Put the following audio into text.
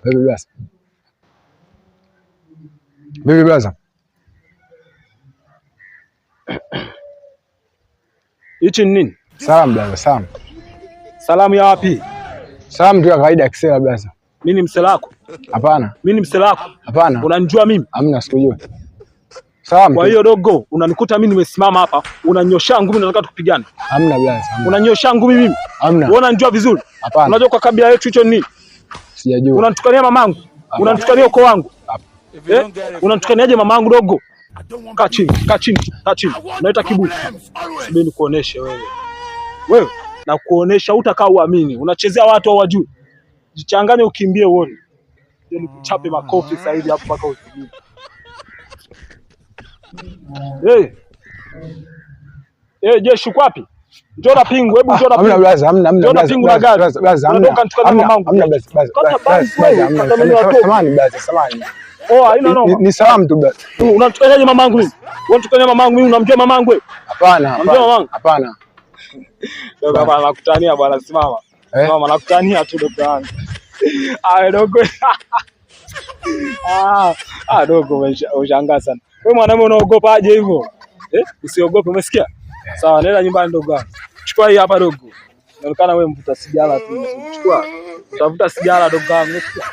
Vipi blaza? Vipi blaza? Hichi ni nini? Salamu blaza, salamu. Salamu ya wapi? Salamu tu ya kawaida ya kisela blaza. Mimi ni msela wako? Hapana. Mimi ni msela wako? Hapana. Unanijua mimi? Hamna, sikujua. Salamu. Kwa hiyo dogo, unanikuta mimi nimesimama hapa, unanyosha ngumi na nataka tupigane. Hamna blaza, hamna. Unanyosha ngumi mimi? Hamna. Wewe unanijua vizuri? Hapana. Unajua kwa kabila yetu hicho ni nini? Sijajua. Unanitukania mamangu? Unanitukania ukoo wangu? Unanitukaniaje mamangu dogo? Kaa chini, kaa chini, kaa chini. Unaita kiburi. Subiri nikuoneshe wewe. Wewe na kuonesha utakaa uamini. Unachezea watu au wajui. Jichanganye ukimbie uone. Ndio nikuchape makofi sasa hivi hapo mpaka usijui. Jeshi uko wapi? Njoo na pingu, hebu njoo na pingu. Hamna blaza, hamna Njoo na pingu na gari. Blaza, hamna. Hamna blaza, blaza. Samahani blaza, samahani. Haina noma. Ni salamu tu blaza. Unatukanyaje mamangu mimi? Unatukanyaje mamangu mimi? Unamjua mamangu wewe? Hapana, unamjua mamangu? Hapana. Dogo bwana nakutania bwana, simama. Mama nakutania tu dogo wangu. Dogo. Dogo ushangaa sana. Wewe mwanamume unaogopa aje hivyo? Usiogope, umesikia? Sawa, nenda nyumbani dogo wangu. Chukua hii hapa dogo. Inaonekana wewe mvuta sigara tu. Chukua. Utavuta sigara dogo wangu, umesikia?